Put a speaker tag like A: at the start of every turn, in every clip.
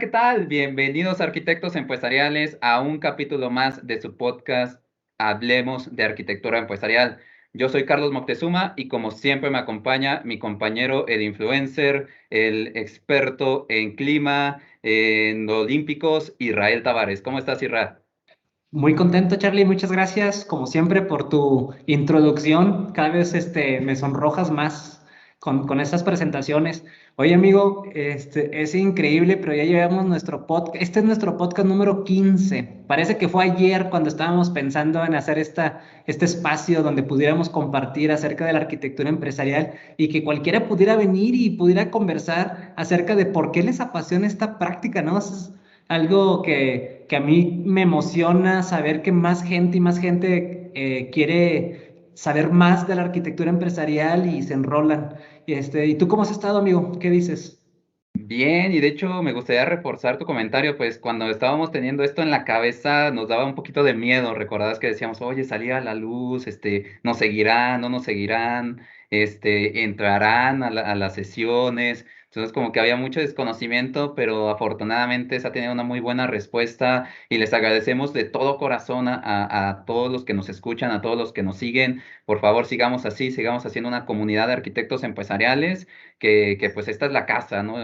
A: ¿qué tal? Bienvenidos arquitectos empresariales a un capítulo más de su podcast Hablemos de Arquitectura Empresarial. Yo soy Carlos Moctezuma y como siempre me acompaña mi compañero, el influencer, el experto en clima, en olímpicos, Israel Tavares. ¿Cómo estás, Israel?
B: Muy contento, Charlie. Muchas gracias, como siempre, por tu introducción. Cada vez me sonrojas más con estas presentaciones. Oye, amigo, es increíble, pero ya llevamos nuestro podcast. Este es nuestro podcast número 15. Parece que fue ayer cuando estábamos pensando en hacer este espacio donde pudiéramos compartir acerca de la arquitectura empresarial y que cualquiera pudiera venir y pudiera conversar acerca de por qué les apasiona esta práctica, ¿no? Algo que a mí me emociona saber que más gente quiere saber más de la arquitectura empresarial y se enrolan. ¿Y tú cómo has estado, amigo? ¿Qué dices?
A: Bien, y de hecho me gustaría reforzar tu comentario, pues cuando estábamos teniendo esto en la cabeza nos daba un poquito de miedo. Recordabas que decíamos, oye, salía a la luz, nos seguirán, no nos seguirán, entrarán a las sesiones. Entonces como que había mucho desconocimiento, pero afortunadamente se ha tenido una muy buena respuesta y les agradecemos de todo corazón a todos los que nos escuchan, a todos los que nos siguen. Por favor, sigamos así, sigamos haciendo una comunidad de arquitectos empresariales que pues esta es la casa, ¿no?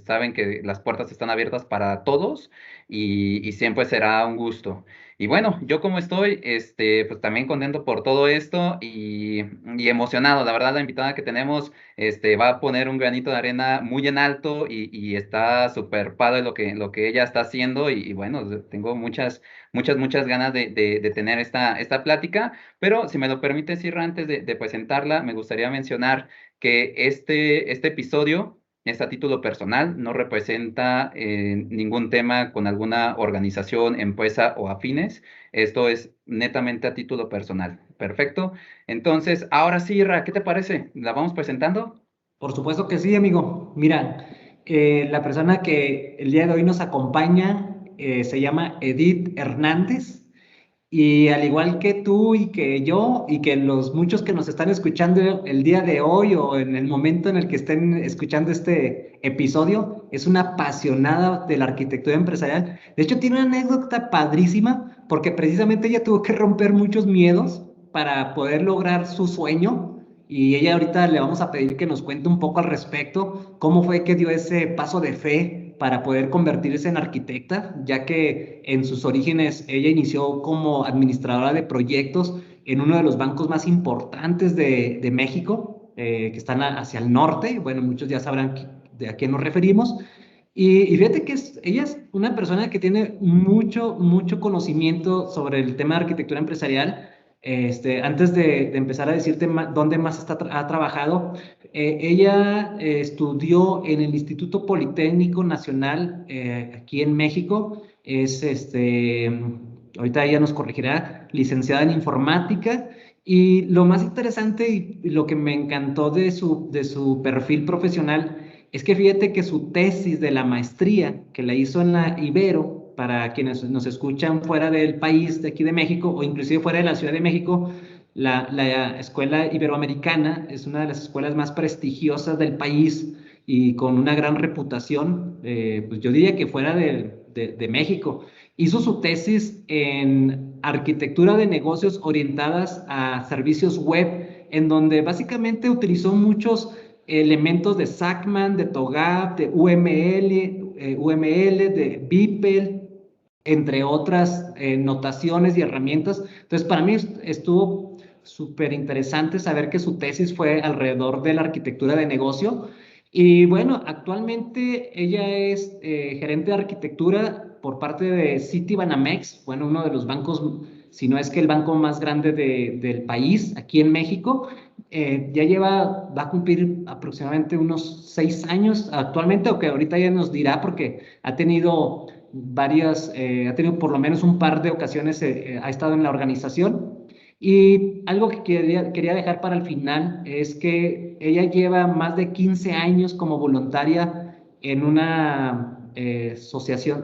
A: Saben que las puertas están abiertas para todos y siempre será un gusto. Y bueno, yo como estoy, pues también contento por todo esto y emocionado. La verdad, la invitada que tenemos, va a poner un granito de arena muy en alto y está súper padre lo que ella está haciendo y bueno, tengo muchas ganas de tener esta plática, pero si me lo permites, Irra, antes de presentarla, me gustaría mencionar que este episodio es a título personal, no representa ningún tema con alguna organización, empresa o afines. Esto es netamente a título personal. Perfecto. Entonces, ahora sí, Ra, ¿qué te parece? ¿La vamos presentando?
B: Por supuesto que sí, amigo. Mira, la persona que el día de hoy nos acompaña se llama Edith Hernández. Y al igual que tú y que yo y que los muchos que nos están escuchando el día de hoy o en el momento en el que estén escuchando este episodio, es una apasionada de la arquitectura empresarial. De hecho, tiene una anécdota padrísima porque precisamente ella tuvo que romper muchos miedos para poder lograr su sueño. Y ella ahorita le vamos a pedir que nos cuente un poco al respecto, cómo fue que dio ese paso de fe para poder convertirse en arquitecta, ya que en sus orígenes ella inició como administradora de proyectos en uno de los bancos más importantes de México, que están hacia el norte. Bueno, muchos ya sabrán de a quién nos referimos. Y fíjate que ella es una persona que tiene mucho conocimiento sobre el tema de arquitectura empresarial. Antes de empezar a decirte dónde más ha trabajado, ella estudió en el Instituto Politécnico Nacional aquí en México. Ahorita ella nos corregirá, licenciada en informática. Y lo más interesante y lo que me encantó de su perfil profesional es que fíjate que su tesis de la maestría que la hizo en la Ibero, para quienes nos escuchan fuera del país, de aquí de México, o inclusive fuera de la Ciudad de México, la Escuela Iberoamericana es una de las escuelas más prestigiosas del país y con una gran reputación, pues yo diría que fuera de México. Hizo su tesis en arquitectura de negocios orientadas a servicios web, en donde básicamente utilizó muchos elementos de Sackman, de TOGAF, de UML, de Beeple, entre otras notaciones y herramientas. Entonces, para mí estuvo súper interesante saber que su tesis fue alrededor de la arquitectura de negocio. Y bueno, actualmente ella es gerente de arquitectura por parte de Citibanamex, bueno, uno de los bancos, si no es que el banco más grande del país, aquí en México. Va a cumplir aproximadamente unos 6 años actualmente, o que ahorita ya nos dirá porque ha tenido ha tenido por lo menos un par de ocasiones, ha estado en la organización. Y algo que quería dejar para el final es que ella lleva más de 15 años como voluntaria en una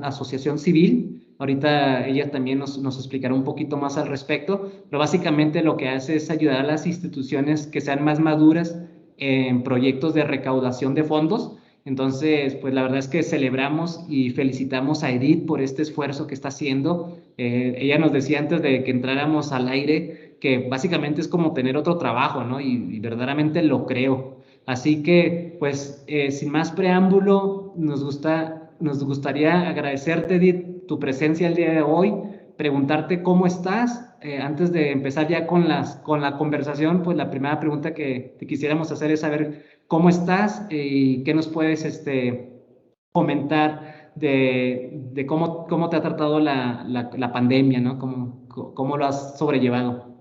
B: asociación civil. Ahorita ella también nos explicará un poquito más al respecto, pero básicamente lo que hace es ayudar a las instituciones que sean más maduras en proyectos de recaudación de fondos. Entonces, pues la verdad es que celebramos y felicitamos a Edith por este esfuerzo que está haciendo. Ella nos decía antes de que entráramos al aire que básicamente es como tener otro trabajo, ¿no? Y verdaderamente lo creo. Así que, pues, sin más preámbulo, nos gustaría agradecerte, Edith, tu presencia el día de hoy, preguntarte cómo estás. Antes de empezar ya con la conversación, pues la primera pregunta que te quisiéramos hacer es saber cómo estás y qué nos puedes comentar de cómo te ha tratado la pandemia, ¿no? Cómo lo has sobrellevado.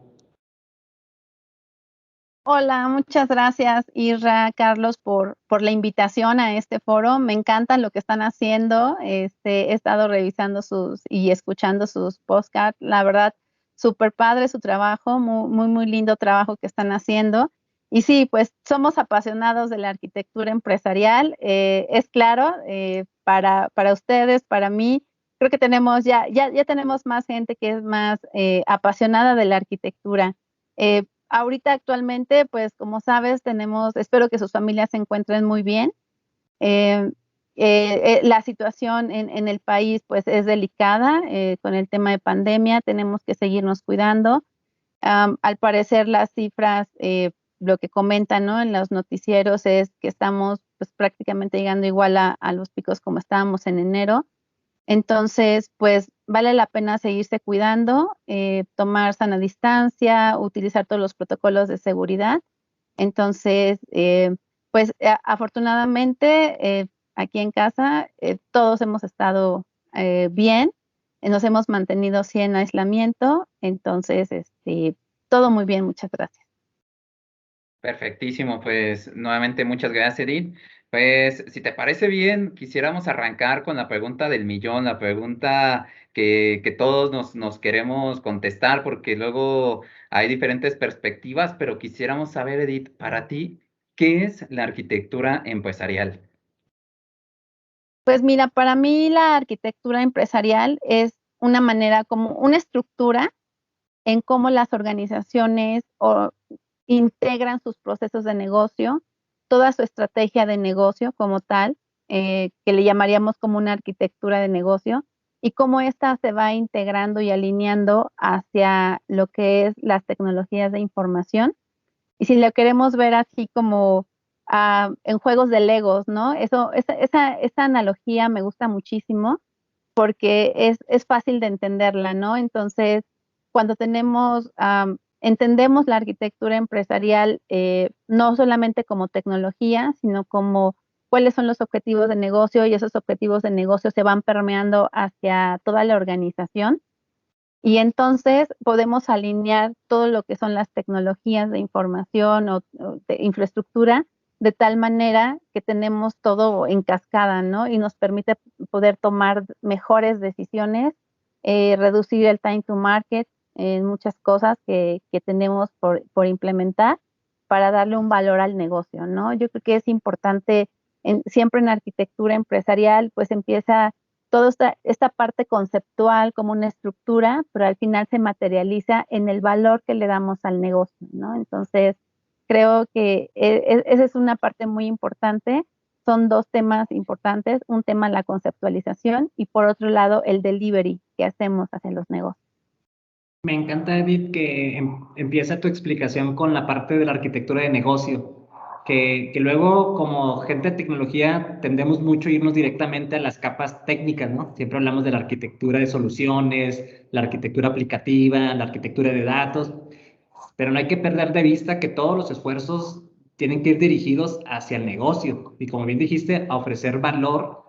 C: Hola, muchas gracias, Isra, Carlos, por la invitación a este foro. Me encanta lo que están haciendo. He estado revisando y escuchando sus podcasts. La verdad, súper padre su trabajo, muy, muy, muy lindo trabajo que están haciendo. Y sí, pues somos apasionados de la arquitectura empresarial. Es claro, para ustedes, para mí, creo que ya tenemos más gente que es más apasionada de la arquitectura. Ahorita actualmente, pues como sabes, espero que sus familias se encuentren muy bien. Eh, la situación en el país pues es delicada con el tema de pandemia, tenemos que seguirnos cuidando. Al parecer las cifras, lo que comentan, ¿no?, en los noticieros es que estamos pues prácticamente llegando igual a los picos como estábamos en enero. Entonces, pues vale la pena seguirse cuidando, tomar sana distancia, utilizar todos los protocolos de seguridad. Entonces, pues afortunadamente aquí en casa todos hemos estado bien, nos hemos mantenido sí en aislamiento, entonces, todo muy bien, muchas gracias.
A: Perfectísimo, pues nuevamente muchas gracias, Edith. Pues si te parece bien, quisiéramos arrancar con la pregunta del millón, la pregunta que todos nos queremos contestar, porque luego hay diferentes perspectivas, pero quisiéramos saber, Edith, para ti, ¿qué es la arquitectura empresarial?
C: Pues mira, para mí la arquitectura empresarial es una manera como una estructura en cómo las organizaciones integran sus procesos de negocio, toda su estrategia de negocio como tal, que le llamaríamos como una arquitectura de negocio, y cómo ésta se va integrando y alineando hacia lo que es las tecnologías de información. Y si lo queremos ver así como en juegos de Legos, ¿no? Esa analogía me gusta muchísimo porque es fácil de entenderla, ¿no? Entonces, cuando entendemos la arquitectura empresarial no solamente como tecnología, sino como cuáles son los objetivos de negocio y esos objetivos de negocio se van permeando hacia toda la organización. Y entonces podemos alinear todo lo que son las tecnologías de información o de infraestructura de tal manera que tenemos todo en cascada, ¿no? Y nos permite poder tomar mejores decisiones, reducir el time to market en muchas cosas que tenemos por implementar para darle un valor al negocio, ¿no? Yo creo que es importante, siempre en arquitectura empresarial, pues empieza toda esta parte conceptual como una estructura, pero al final se materializa en el valor que le damos al negocio, ¿no? Entonces, creo que esa es una parte muy importante. Son dos temas importantes, un tema la conceptualización y por otro lado el delivery que hacemos hacia los negocios.
B: Me encanta, Edith, que empieza tu explicación con la parte de la arquitectura de negocio, que luego como gente de tecnología tendemos mucho a irnos directamente a las capas técnicas, ¿no? Siempre hablamos de la arquitectura de soluciones, la arquitectura aplicativa, la arquitectura de datos, pero no hay que perder de vista que todos los esfuerzos tienen que ir dirigidos hacia el negocio y, como bien dijiste, a ofrecer valor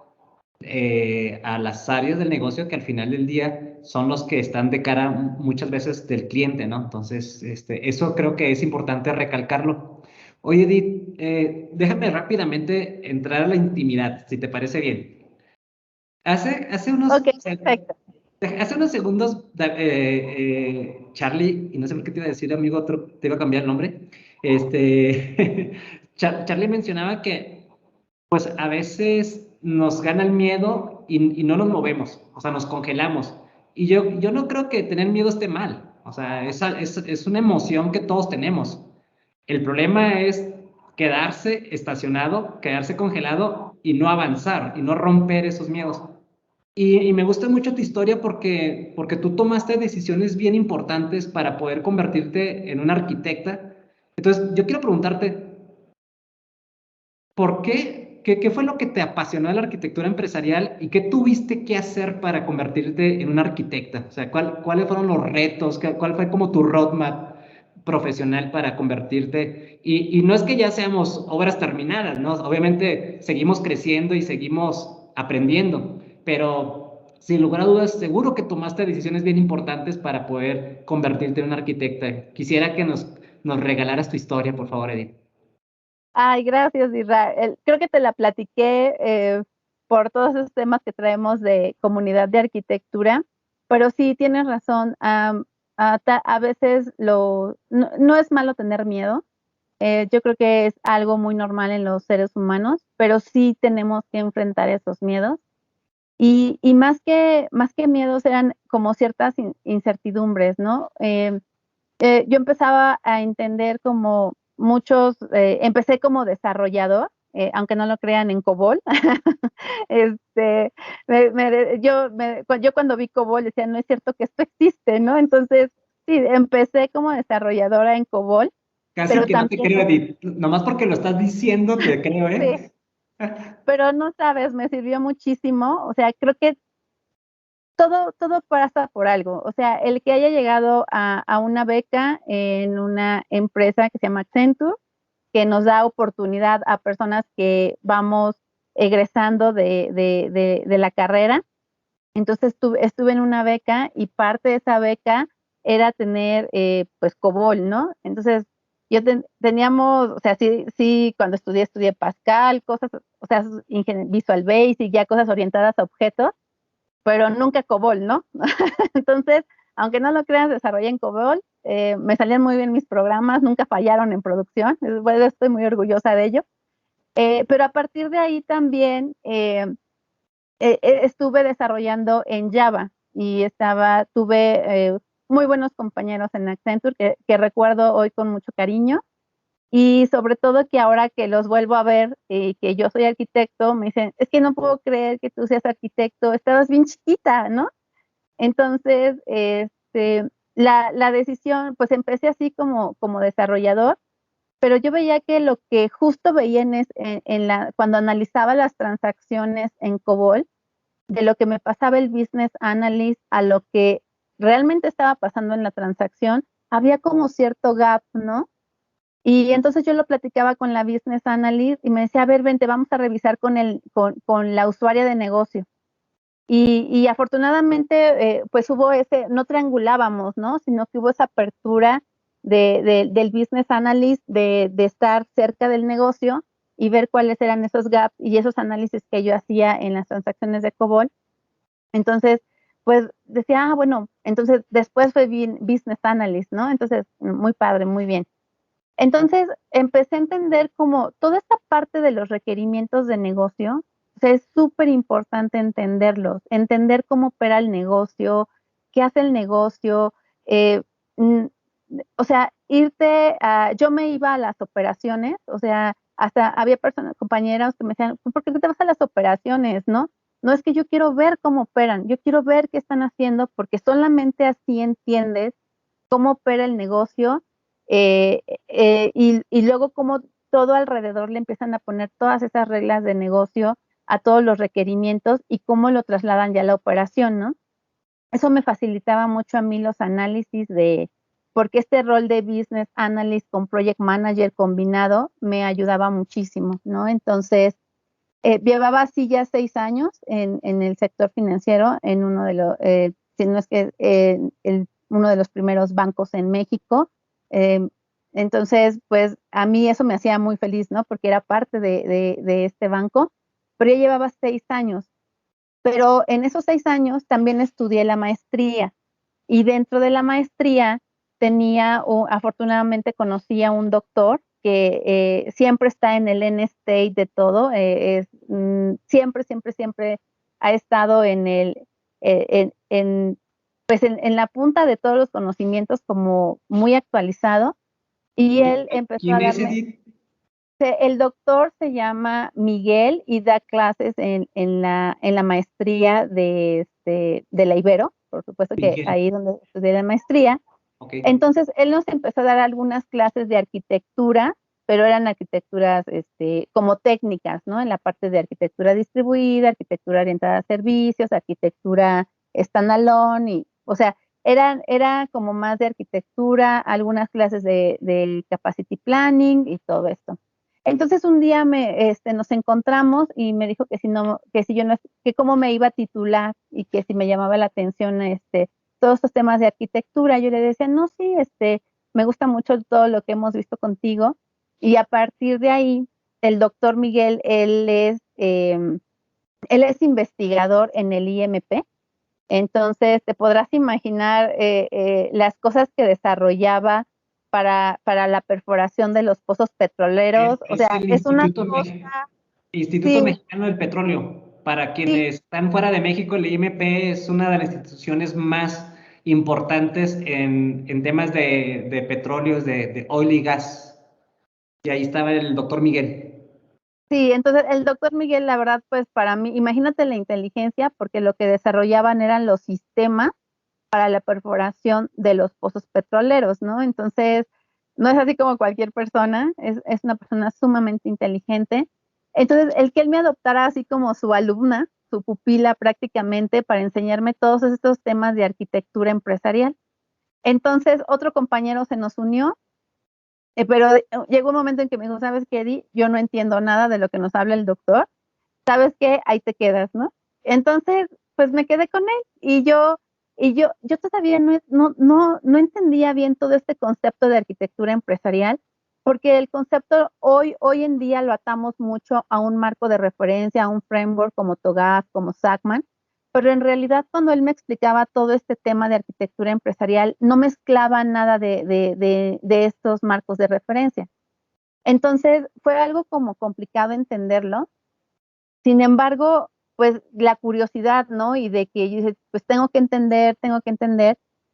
B: a las áreas del negocio que al final del día son los que están de cara muchas veces del cliente, ¿no? Entonces, eso creo que es importante recalcarlo. Oye, Edith, déjame rápidamente entrar a la intimidad, si te parece bien. Hace unos,
C: Ok, perfecto.
B: hace unos segundos, Charlie, y no sé por qué te iba a decir, amigo, otro, te iba a cambiar el nombre, Charlie mencionaba que pues a veces nos gana el miedo y no nos movemos, o sea, nos congelamos. Y yo no creo que tener miedo esté mal, o sea, es una emoción que todos tenemos. El problema es quedarse estacionado, quedarse congelado y no avanzar y no romper esos miedos. Y me gusta mucho tu historia porque tú tomaste decisiones bien importantes para poder convertirte en una arquitecta. Entonces, yo quiero preguntarte, ¿por qué? ¿Qué fue lo que te apasionó de la arquitectura empresarial y qué tuviste que hacer para convertirte en una arquitecta? O sea, ¿cuáles fueron los retos? ¿Cuál fue como tu roadmap profesional para convertirte? Y no es que ya seamos obras terminadas, ¿no? Obviamente seguimos creciendo y seguimos aprendiendo, pero sin lugar a dudas, seguro que tomaste decisiones bien importantes para poder convertirte en una arquitecta. Quisiera que nos regalaras tu historia, por favor, Edith.
C: Ay, gracias, Israel. Creo que te la platiqué por todos esos temas que traemos de comunidad de arquitectura, pero sí tienes razón. A veces no es malo tener miedo. Yo creo que es algo muy normal en los seres humanos, pero sí tenemos que enfrentar esos miedos. Y más que miedos eran como ciertas incertidumbres, ¿no? Yo empezaba a entender como empecé como desarrollador, aunque no lo crean en COBOL. este, yo cuando vi COBOL decía, no es cierto que esto existe, ¿no? Entonces, sí, empecé como desarrolladora en COBOL,
B: Casi
C: pero
B: que no te
C: también,
B: creo, Edith. Nomás porque lo estás diciendo, te creo,
C: sí,
B: ¿eh?
C: pero no sabes, me sirvió muchísimo. O sea, creo que todo pasa por algo. O sea, el que haya llegado a una beca en una empresa que se llama Accenture, que nos da oportunidad a personas que vamos egresando de la carrera. Entonces estuve en una beca y parte de esa beca era tener pues COBOL, ¿no? Entonces teníamos, o sea, sí, cuando estudié Pascal, cosas, o sea, Visual Basic, ya cosas orientadas a objetos, pero nunca COBOL, ¿no? Entonces, aunque no lo creas, desarrollé en COBOL, me salían muy bien mis programas, nunca fallaron en producción, bueno, estoy muy orgullosa de ello. Pero a partir de ahí también estuve desarrollando en Java y tuve muy buenos compañeros en Accenture que recuerdo hoy con mucho cariño. Y sobre todo que ahora que los vuelvo a ver y que yo soy arquitecto, me dicen, es que no puedo creer que tú seas arquitecto, estabas bien chiquita, ¿no? Entonces, la decisión, pues empecé así como desarrollador, pero yo veía que lo que justo veía cuando analizaba las transacciones en COBOL, de lo que me pasaba el business analyst a lo que realmente estaba pasando en la transacción, había como cierto gap, ¿no? Y entonces yo lo platicaba con la business analyst y me decía, a ver, vente, vamos a revisar con la usuaria de negocio. Y afortunadamente, pues no triangulábamos, ¿no? Sino que hubo esa apertura del business analyst de estar cerca del negocio y ver cuáles eran esos gaps y esos análisis que yo hacía en las transacciones de COBOL. Entonces, pues decía, bueno, entonces después fue business analyst, ¿no? Entonces, muy padre, muy bien. Entonces, empecé a entender como toda esta parte de los requerimientos de negocio, o sea, es súper importante entenderlos, entender cómo opera el negocio, qué hace el negocio, eh, mm, o sea, yo me iba a las operaciones, o sea, hasta había compañeras que me decían, ¿por qué te vas a las operaciones, no? No es que yo quiero ver cómo operan, yo quiero ver qué están haciendo, porque solamente así entiendes cómo opera el negocio y luego cómo todo alrededor le empiezan a poner todas esas reglas de negocio a todos los requerimientos y cómo lo trasladan ya a la operación, ¿no? Eso me facilitaba mucho a mí los análisis porque este rol de business analyst con project manager combinado me ayudaba muchísimo, ¿no? Entonces, llevaba así ya 6 años en el sector financiero, en si no es que uno de los primeros bancos en México. Eh, entonces, pues a mí eso me hacía muy feliz, ¿no? Porque era parte de este banco, pero ya llevaba 6 años. Pero en esos 6 años también estudié la maestría y dentro de la maestría afortunadamente conocí a un doctor que siempre está en el end state de todo, siempre, siempre, siempre ha estado pues en la punta de todos los conocimientos como muy actualizado y él empezó a
B: ¿Quién es
C: darme,
B: Edith?
C: El doctor se llama Miguel y da clases en la maestría de la Ibero, por supuesto que
B: Miguel.
C: ahí donde estudié la maestría.
B: Ok.
C: Entonces, él nos empezó a dar algunas clases de arquitectura, pero eran arquitecturas como técnicas, ¿no? En la parte de arquitectura distribuida, arquitectura orientada a servicios, arquitectura standalone, o sea, era como más de arquitectura, algunas clases de capacity planning y todo esto. Entonces un día nos encontramos y me dijo que si no, que si yo no, que cómo me iba a titular y que si me llamaba la atención todos estos temas de arquitectura. Yo le decía, no, sí, me gusta mucho todo lo que hemos visto contigo. Y a partir de ahí, el doctor Miguel, él es investigador en el IMP. Entonces, te podrás imaginar las cosas que desarrollaba para la perforación de los pozos petroleros. O
B: Es
C: sea,
B: el
C: es una
B: Instituto,
C: cosa,
B: Instituto
C: sí,
B: Mexicano del Petróleo. Para
C: sí,
B: quienes están fuera de México, el IMP es una de las instituciones más importantes en temas de petróleos, de oil y gas. Y ahí estaba el doctor Miguel.
C: sí. Entonces, el doctor Miguel, la verdad, pues para mí, imagínate la inteligencia, porque lo que desarrollaban eran los sistemas para la perforación de los pozos petroleros, ¿no? Entonces, no es así como cualquier persona, es una persona sumamente inteligente. Entonces, el que él me adoptara así como su alumna, su pupila prácticamente, para enseñarme todos estos temas de arquitectura empresarial. Entonces, otro compañero se nos unió, pero llegó un momento en que me dijo, ¿sabes qué, Eddie? Yo no entiendo nada de lo que nos habla el doctor. ¿Sabes qué? Ahí te quedas, ¿no? Entonces, pues me quedé con él y yo todavía no entendía bien todo este concepto de arquitectura empresarial, porque el concepto hoy en día lo atamos mucho a un marco de referencia, a un framework como TOGAF, como SACMAN, pero en realidad cuando él me explicaba todo este tema de arquitectura empresarial, no mezclaba nada de estos marcos de referencia. Entonces, fue algo como complicado entenderlo. Sin embargo, pues la curiosidad, ¿no? Y de que yo dije, pues tengo que entender.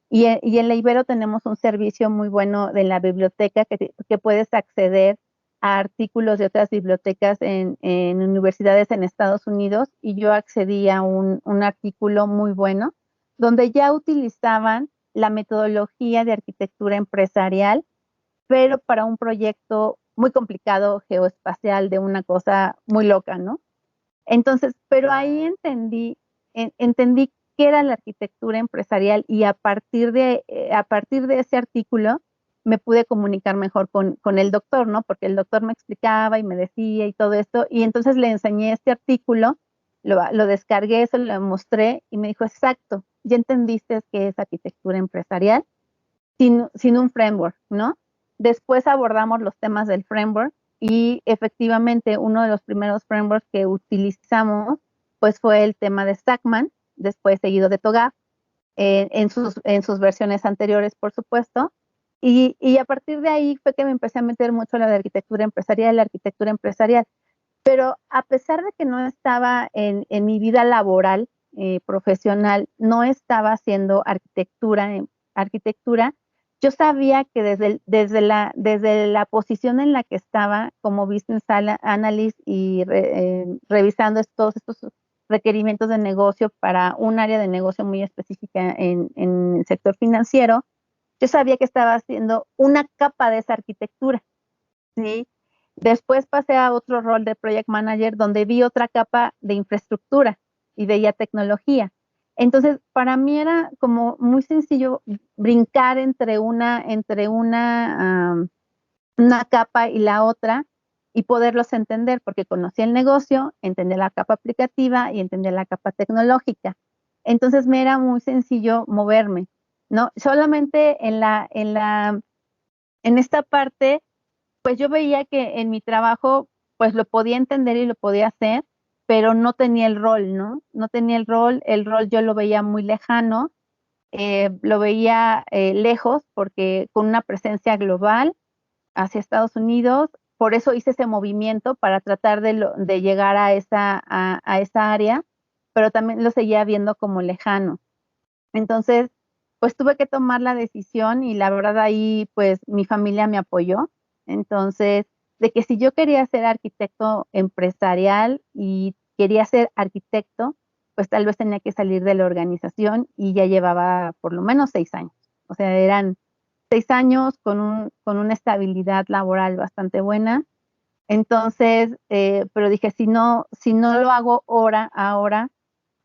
C: Y en la Ibero tenemos un servicio muy bueno de la biblioteca que puedes acceder a artículos de otras bibliotecas en universidades en Estados Unidos. Y yo accedí a un artículo muy bueno donde ya utilizaban la metodología de arquitectura empresarial, pero para un proyecto muy complicado geoespacial de una cosa muy loca, ¿no? Entonces, pero ahí entendí qué era la arquitectura empresarial y a partir de ese artículo me pude comunicar mejor con el doctor, ¿no? Porque el doctor me explicaba y me decía y todo esto, y entonces le enseñé este artículo, lo descargué, se lo mostré y me dijo, exacto, ya entendiste qué es arquitectura empresarial sin un framework, ¿no? Después abordamos los temas del framework y efectivamente uno de los primeros frameworks que utilizamos pues fue el tema de Stackman, después seguido de TOGAF, en sus versiones anteriores, por supuesto. Y a partir de ahí fue que me empecé a meter mucho en la arquitectura empresarial. Pero a pesar de que no estaba en mi vida laboral, profesional, no estaba haciendo arquitectura, yo sabía que desde la posición en la que estaba como business analyst y revisando todos estos requerimientos de negocio para un área de negocio muy específica en el sector financiero, yo sabía que estaba haciendo una capa de esa arquitectura, ¿sí? Después pasé a otro rol de project manager donde vi otra capa de infraestructura y veía tecnología. Entonces, para mí era como muy sencillo brincar entre una capa y la otra y poderlos entender, porque conocía el negocio, entendía la capa aplicativa y entendía la capa tecnológica. Entonces, me era muy sencillo moverme, ¿no? Solamente en esta parte pues yo veía que en mi trabajo, pues lo podía entender y lo podía hacer, pero no tenía el rol, ¿no? No tenía el rol yo lo veía muy lejano, lo veía lejos porque con una presencia global hacia Estados Unidos, por eso hice ese movimiento para tratar de llegar a esa área, pero también lo seguía viendo como lejano. Entonces, pues tuve que tomar la decisión y la verdad ahí pues mi familia me apoyó. Entonces de que si yo quería ser arquitecto empresarial y quería ser arquitecto, pues tal vez tenía que salir de la organización y ya llevaba por lo menos 6 años. O sea, eran 6 años con una estabilidad laboral bastante buena. Entonces, pero dije, si no lo hago ahora,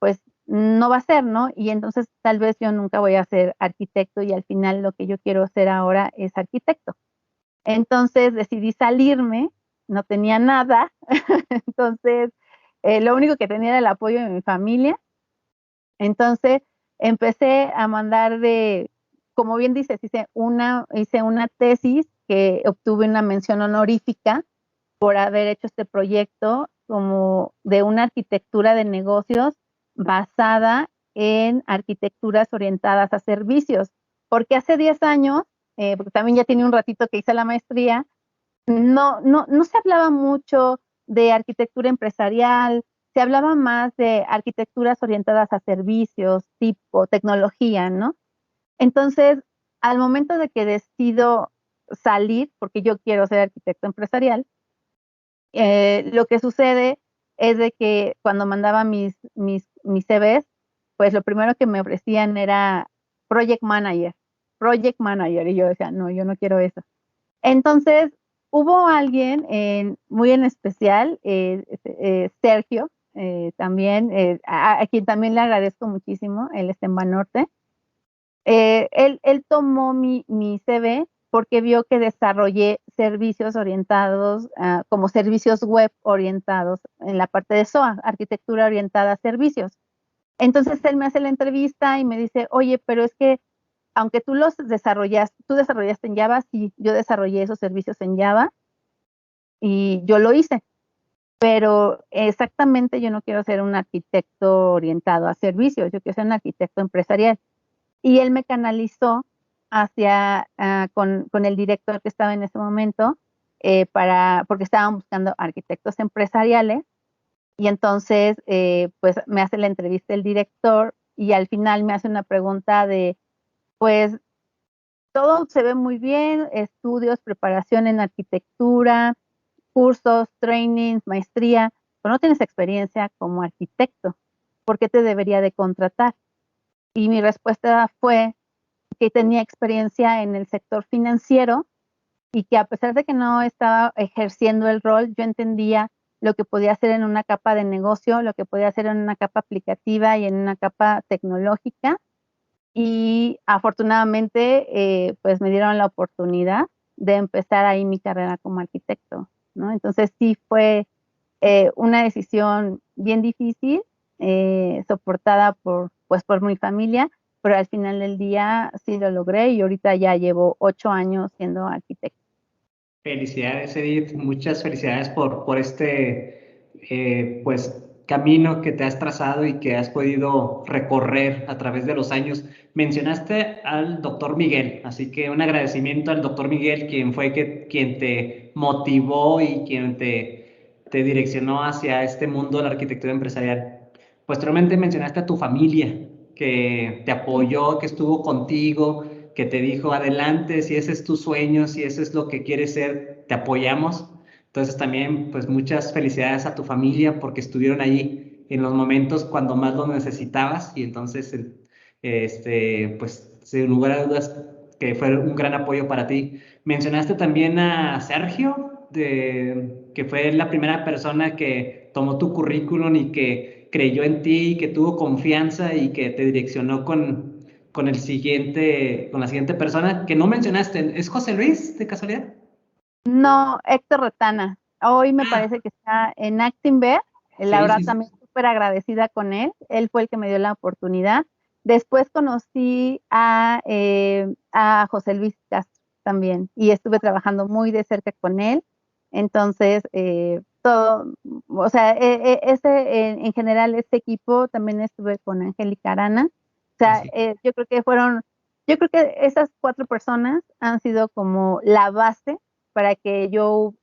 C: pues no va a ser, ¿no? Y entonces tal vez yo nunca voy a ser arquitecto y al final lo que yo quiero ser ahora es arquitecto. Entonces decidí salirme, no tenía nada, entonces lo único que tenía era el apoyo de mi familia. Entonces empecé a mandar como bien dices, hice una tesis que obtuve una mención honorífica por haber hecho este proyecto como de una arquitectura de negocios basada en arquitecturas orientadas a servicios. Porque hace 10 años, porque también ya tiene un ratito que hice la maestría, no se hablaba mucho de arquitectura empresarial, se hablaba más de arquitecturas orientadas a servicios, tipo tecnología, ¿no? Entonces, al momento de que decido salir, porque yo quiero ser arquitecto empresarial, lo que sucede es de que cuando mandaba mis CVs, pues lo primero que me ofrecían era project manager, y yo decía, no, yo no quiero eso. Entonces, hubo alguien muy en especial, Sergio, también, a quien también le agradezco muchísimo, él está en Banorte. Él tomó mi CV porque vio que desarrollé servicios orientados, como servicios web orientados en la parte de SOA, arquitectura orientada a servicios. Entonces él me hace la entrevista y me dice, oye, pero es que aunque tú desarrollaste en Java, sí, yo desarrollé esos servicios en Java y yo lo hice, pero exactamente yo no quiero ser un arquitecto orientado a servicios, yo quiero ser un arquitecto empresarial. Y él me canalizó con el director que estaba en ese momento, porque estaban buscando arquitectos empresariales, y entonces pues me hace la entrevista el director y al final me hace una pregunta pues todo se ve muy bien, estudios, preparación en arquitectura, cursos, trainings, maestría, pero no tienes experiencia como arquitecto, ¿por qué te debería de contratar? Y mi respuesta fue que tenía experiencia en el sector financiero y que a pesar de que no estaba ejerciendo el rol, yo entendía lo que podía hacer en una capa de negocio, lo que podía hacer en una capa aplicativa y en una capa tecnológica. Y afortunadamente, pues me dieron la oportunidad de empezar ahí mi carrera como arquitecto, ¿no? Entonces sí fue una decisión bien difícil, soportada por mi familia, pero al final del día sí lo logré y ahorita ya llevo 8 años siendo arquitecto.
B: Felicidades, Edith. Muchas felicidades por este pues camino que te has trazado y que has podido recorrer a través de los años. Mencionaste al doctor Miguel, así que un agradecimiento al doctor Miguel, quien fue quien te motivó y quien te direccionó hacia este mundo de la arquitectura empresarial. Posteriormente mencionaste a tu familia, que te apoyó, que estuvo contigo, que te dijo, adelante, si ese es tu sueño, si eso es lo que quieres ser, te apoyamos. Entonces también, pues muchas felicidades a tu familia porque estuvieron allí en los momentos cuando más lo necesitabas y entonces, pues sin lugar a dudas que fue un gran apoyo para ti. Mencionaste también a Sergio, que fue la primera persona que tomó tu currículum y que creyó en ti, que tuvo confianza y que te direccionó con la siguiente persona que no mencionaste. ¿Es José Luis, de casualidad?
C: No, Héctor Retana. Hoy me parece que está en Actinver. La
B: Sí,
C: verdad
B: sí, sí.
C: también súper agradecida con él. Él fue el que me dio la oportunidad. Después conocí a José Luis Castro también y estuve trabajando muy de cerca con él. Entonces, todo, o sea, en general, este equipo también estuve con Angélica Arana. O sea,
B: Así.
C: yo creo que esas 4 personas han sido como la base para que yo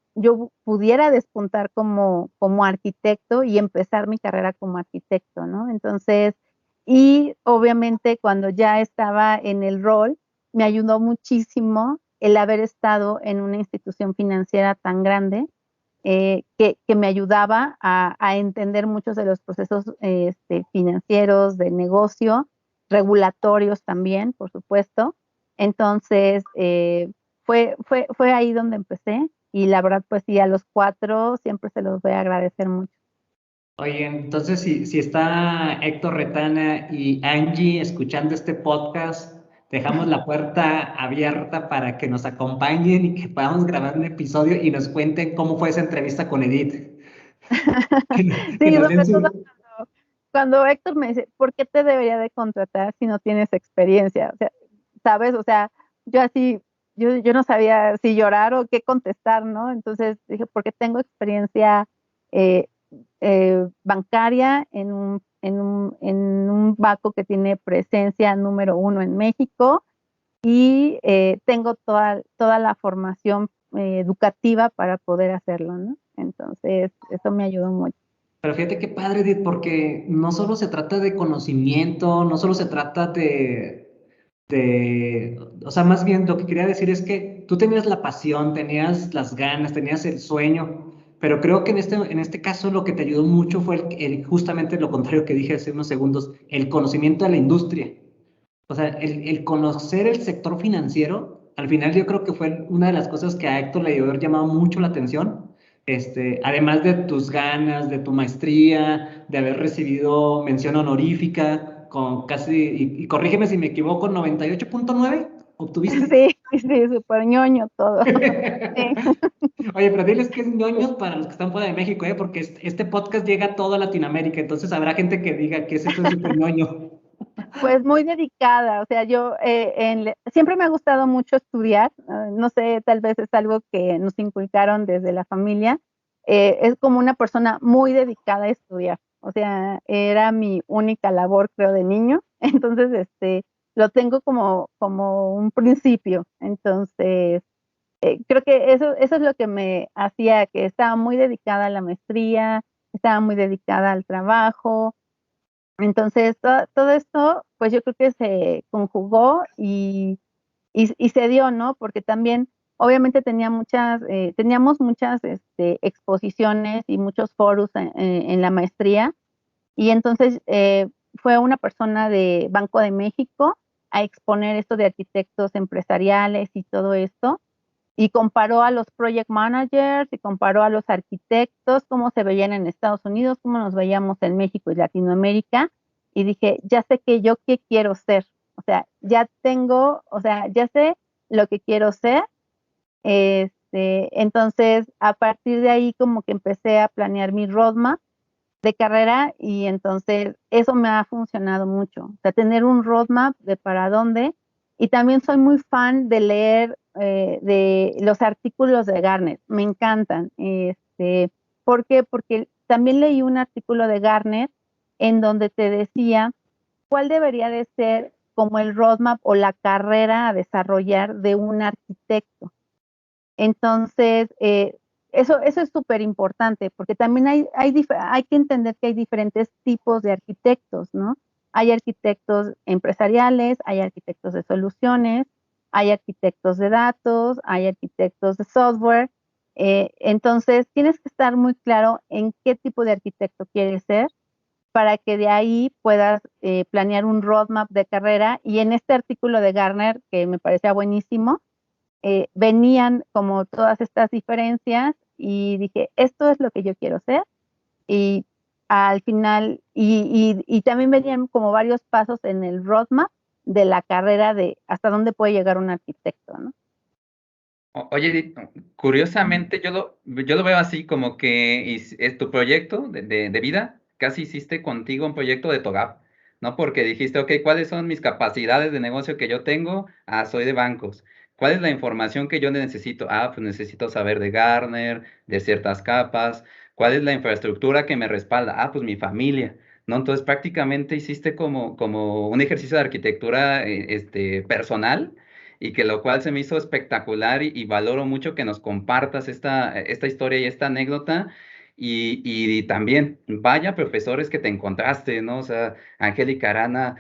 C: pudiera despuntar como arquitecto y empezar mi carrera como arquitecto, ¿no? Entonces, y obviamente cuando ya estaba en el rol, me ayudó muchísimo el haber estado en una institución financiera tan grande que me ayudaba a entender muchos de los procesos financieros, de negocio, regulatorios también, por supuesto. Entonces, fue ahí donde empecé y la verdad, pues sí, a los 4 siempre se los voy a agradecer mucho.
B: Oye, entonces si está Héctor Retana y Angie escuchando este podcast, dejamos la puerta abierta para que nos acompañen y que podamos grabar un episodio y nos cuenten cómo fue esa entrevista con Edith. Que
C: Sí,
B: nos den
C: sobre todo
B: su...
C: cuando Héctor me dice, ¿por qué te debería de contratar si no tienes experiencia? O sea, ¿sabes? O sea, yo así, yo no sabía si llorar o qué contestar, ¿no? Entonces dije, porque tengo experiencia eh, bancaria en un banco que tiene presencia número 1 en México y tengo toda la formación educativa para poder hacerlo, ¿no? Entonces, eso me ayudó mucho.
B: Pero fíjate qué padre, Edith, porque no solo se trata de conocimiento, no solo se trata o sea, más bien lo que quería decir es que tú tenías la pasión, tenías las ganas, tenías el sueño, pero creo que en este caso lo que te ayudó mucho fue justamente lo contrario que dije hace unos segundos, el conocimiento de la industria. O sea, el conocer el sector financiero, al final yo creo que fue una de las cosas que a Héctor le dio haber llamado mucho la atención. Además de tus ganas, de tu maestría, de haber recibido mención honorífica con casi, y corrígeme si me equivoco, 98.9 obtuviste.
C: Sí, sí, súper ñoño todo. Sí.
B: Oye, pero diles que es ñoños para los que están fuera de México, ¿eh? Porque este podcast llega a toda Latinoamérica, entonces habrá gente que diga que es eso de súper ñoño.
C: Pues muy dedicada, o sea, yo siempre me ha gustado mucho estudiar, no sé, tal vez es algo que nos inculcaron desde la familia, es como una persona muy dedicada a estudiar, o sea, era mi única labor, creo, de niño, entonces, lo tengo como un principio, entonces, creo que eso es lo que me hacía que estaba muy dedicada a la maestría, estaba muy dedicada al trabajo. Entonces, todo esto, pues yo creo que se conjugó y se dio, ¿no? Porque también, obviamente, teníamos muchas exposiciones y muchos foros en la maestría. Y entonces fue una persona de Banco de México a exponer esto de arquitectos empresariales y todo esto. Y comparó a los project managers y comparó a los arquitectos, cómo se veían en Estados Unidos, cómo nos veíamos en México y Latinoamérica. Y dije, ya sé que yo qué quiero ser. O sea, ya sé lo que quiero ser. Entonces, a partir de ahí como que empecé a planear mi roadmap de carrera y entonces eso me ha funcionado mucho. O sea, tener un roadmap de para dónde. Y también soy muy fan de leer de los artículos de Gartner. Me encantan. ¿Por qué? Porque también leí un artículo de Gartner en donde te decía cuál debería de ser como el roadmap o la carrera a desarrollar de un arquitecto. Entonces, eso es súper importante porque también hay que entender que hay diferentes tipos de arquitectos, ¿no? Hay arquitectos empresariales, hay arquitectos de soluciones, hay arquitectos de datos, hay arquitectos de software. Entonces, tienes que estar muy claro en qué tipo de arquitecto quieres ser para que de ahí puedas planear un roadmap de carrera. Y en este artículo de Gartner, que me parecía buenísimo, venían como todas estas diferencias y dije, esto es lo que yo quiero ser. Y al final, y también venían como varios pasos en el roadmap de la carrera de hasta dónde puede llegar un arquitecto, ¿no?
A: Oye, Edith, curiosamente yo lo veo así como que es tu proyecto de vida, casi hiciste contigo un proyecto de TOGAP, ¿no? Porque dijiste, ok, ¿cuáles son mis capacidades de negocio que yo tengo? Ah, soy de bancos. ¿Cuál es la información que yo necesito? Ah, pues necesito saber de Gartner, de ciertas capas. ¿Cuál es la infraestructura que me respalda? Ah, pues mi familia, ¿no? Entonces prácticamente hiciste como un ejercicio de arquitectura personal y que lo cual se me hizo espectacular y valoro mucho que nos compartas esta historia y esta anécdota. Y también, vaya profesores que te encontraste, ¿no? O sea, Angélica Arana,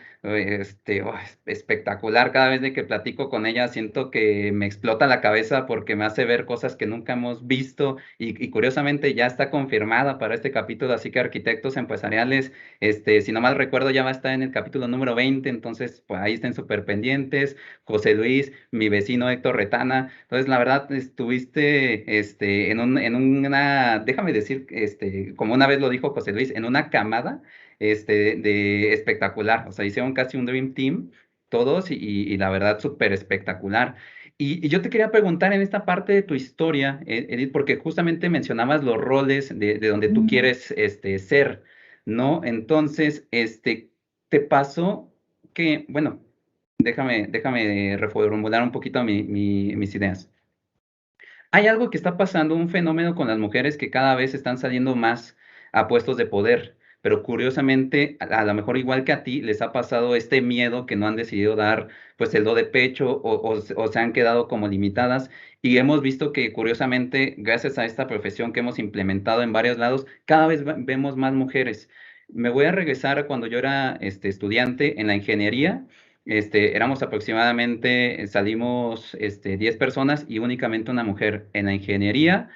A: espectacular. Cada vez de que platico con ella siento que me explota la cabeza porque me hace ver cosas que nunca hemos visto y curiosamente ya está confirmada para este capítulo, así que Arquitectos Empresariales, si no mal recuerdo, ya va a estar en el capítulo número 20, entonces pues ahí estén súper pendientes. José Luis, mi vecino Héctor Retana. Entonces, la verdad, estuviste en una, déjame decir, como una vez lo dijo José Luis, en una camada de espectacular. O sea, hicieron casi un Dream Team todos y la verdad, súper espectacular. Y yo te quería preguntar en esta parte de tu historia, Edith, porque justamente mencionabas los roles de donde tú quieres ser, ¿no? Entonces, te pasó que, bueno, déjame reformular un poquito mis ideas. Hay algo que está pasando, un fenómeno con las mujeres que cada vez están saliendo más a puestos de poder, pero curiosamente, a lo mejor igual que a ti, les ha pasado este miedo que no han decidido dar pues el do de pecho o se han quedado como limitadas y hemos visto que curiosamente, gracias a esta profesión que hemos implementado en varios lados, cada vez vemos más mujeres. Me voy a regresar a cuando yo era estudiante en la ingeniería. Éramos aproximadamente, salimos 10 personas y únicamente una mujer. En la ingeniería,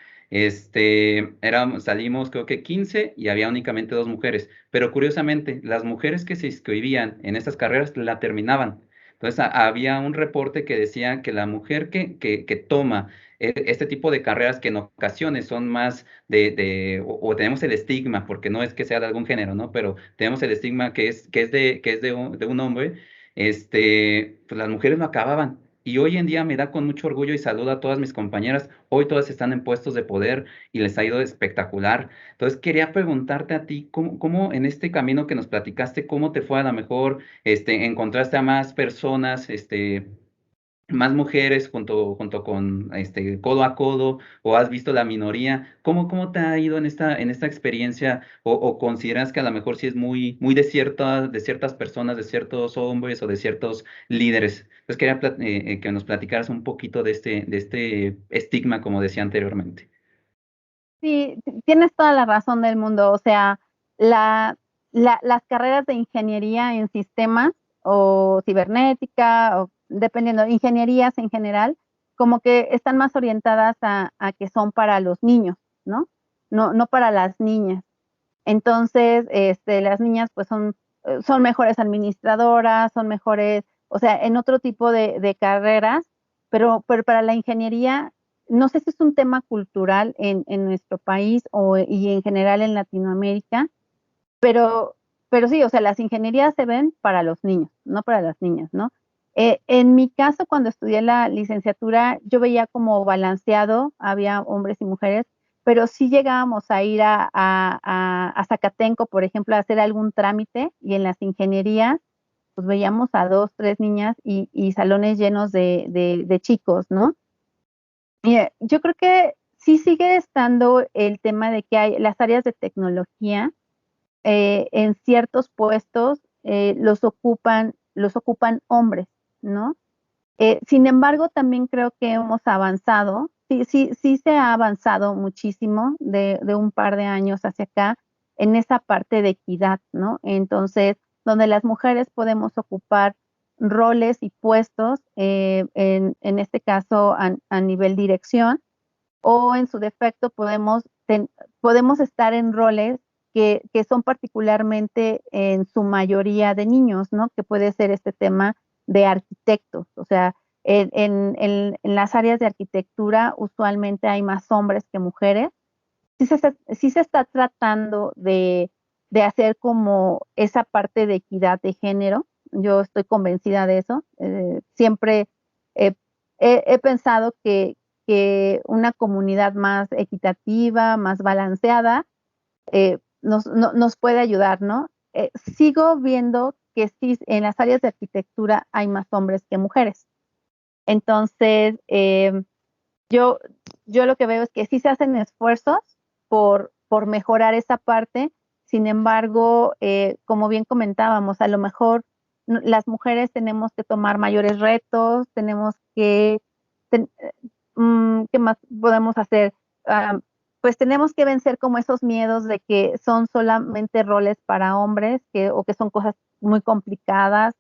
A: salimos creo que 15 y había únicamente 2 mujeres. Pero curiosamente, las mujeres que se inscribían en estas carreras la terminaban. Entonces, había un reporte que decía que la mujer que toma este tipo de carreras que en ocasiones son más o tenemos el estigma, porque no es que sea de algún género, ¿no? Pero tenemos el estigma que es de un hombre, pues las mujeres no acababan. Y hoy en día me da con mucho orgullo y saludo a todas mis compañeras. Hoy todas están en puestos de poder y les ha ido espectacular. Entonces quería preguntarte a ti, ¿cómo en este camino que nos platicaste, cómo te fue a lo mejor, encontraste a más personas, más mujeres junto con codo a codo o has visto la minoría? ¿Cómo te ha ido en esta experiencia o consideras que a lo mejor sí es muy de ciertas personas, de ciertos hombres o de ciertos líderes? Entonces quería que nos platicaras un poquito de este estigma, como decía anteriormente.
C: Sí, tienes toda la razón del mundo. O sea, las carreras de ingeniería en sistemas o cibernética, o dependiendo, ingenierías en general, como que están más orientadas a que son para los niños, ¿no? No para las niñas. Entonces, las niñas pues son mejores administradoras, son mejores, o sea, en otro tipo de carreras, pero para la ingeniería, no sé si es un tema cultural en nuestro país y en general en Latinoamérica, pero, pero sí, o sea, las ingenierías se ven para los niños, no para las niñas, ¿no? En mi caso, cuando estudié la licenciatura, yo veía como balanceado, había hombres y mujeres, pero sí llegábamos a ir a Zacatenco, por ejemplo, a hacer algún trámite y en las ingenierías, pues veíamos a 2, 3 niñas y salones llenos de chicos, ¿no? Y, yo creo que sí sigue estando el tema de que hay las áreas de tecnología, en ciertos puestos los ocupan hombres, ¿no? Sin embargo, también creo que hemos avanzado, sí, sí, sí se ha avanzado muchísimo de un par de años hacia acá en esa parte de equidad, ¿no? Entonces, donde las mujeres podemos ocupar roles y puestos, en este caso a nivel dirección, o en su defecto podemos estar en roles que son particularmente en su mayoría de niños, ¿no? Que puede ser este tema de arquitectos. O sea, en las áreas de arquitectura usualmente hay más hombres que mujeres. Sí se está tratando de hacer como esa parte de equidad de género. Yo estoy convencida de eso. Siempre he, he pensado que una comunidad más equitativa, más balanceada, nos puede ayudar, ¿no? Sigo viendo que sí, en las áreas de arquitectura hay más hombres que mujeres. Entonces, yo, yo lo que veo es que sí se hacen esfuerzos por mejorar esa parte. Sin embargo, como bien comentábamos, a lo mejor las mujeres tenemos que tomar mayores retos, tenemos que, ¿qué más podemos hacer? pues tenemos que vencer como esos miedos de que son solamente roles para hombres, o que son cosas muy complicadas,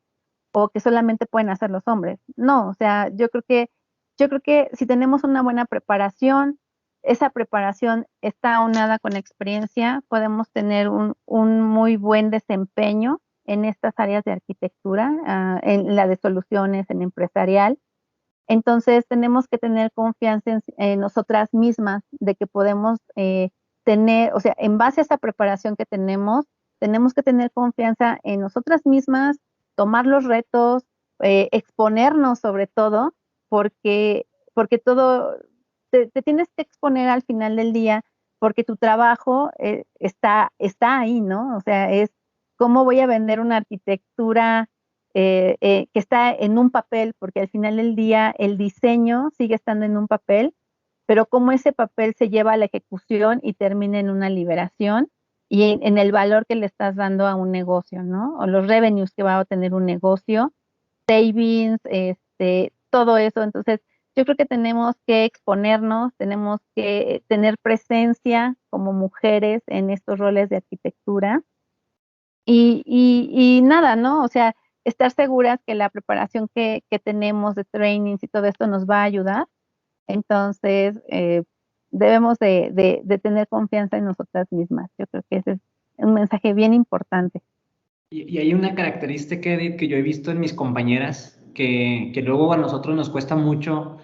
C: o que solamente pueden hacer los hombres. No, o sea, yo creo que si tenemos una buena preparación, esa preparación está aunada con experiencia, podemos tener un muy buen desempeño en estas áreas de arquitectura, en la de soluciones, en empresarial. Entonces tenemos que tener confianza en nosotras mismas, de que podemos tener, o sea, en base a esa preparación que tenemos que tener confianza en nosotras mismas, tomar los retos, exponernos sobre todo, porque, porque todo, te tienes que exponer al final del día, porque tu trabajo está ahí, ¿no? O sea, es cómo voy a vender una arquitectura que está en un papel, porque al final del día el diseño sigue estando en un papel, pero cómo ese papel se lleva a la ejecución y termina en una liberación y en el valor que le estás dando a un negocio, ¿no? O los revenues que va a tener un negocio, savings, todo eso. Entonces, yo creo que tenemos que exponernos, tenemos que tener presencia como mujeres en estos roles de arquitectura y nada, ¿no? O sea, estar seguras que la preparación que tenemos de trainings y todo esto nos va a ayudar. Entonces, debemos de tener confianza en nosotras mismas. Yo creo que ese es un mensaje bien importante.
B: Y hay una característica, Edith, que yo he visto en mis compañeras, que luego a nosotros nos cuesta mucho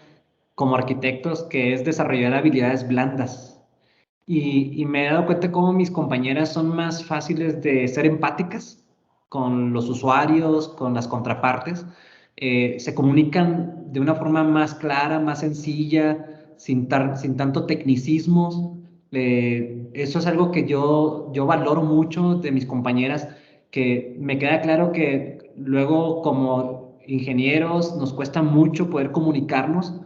B: como arquitectos, que es desarrollar habilidades blandas. Y me he dado cuenta cómo mis compañeras son más fáciles de ser empáticas con los usuarios, con las contrapartes. Se comunican de una forma más clara, más sencilla, sin tanto tecnicismos. Eso es algo que yo valoro mucho de mis compañeras, que me queda claro que luego como ingenieros nos cuesta mucho poder comunicarnos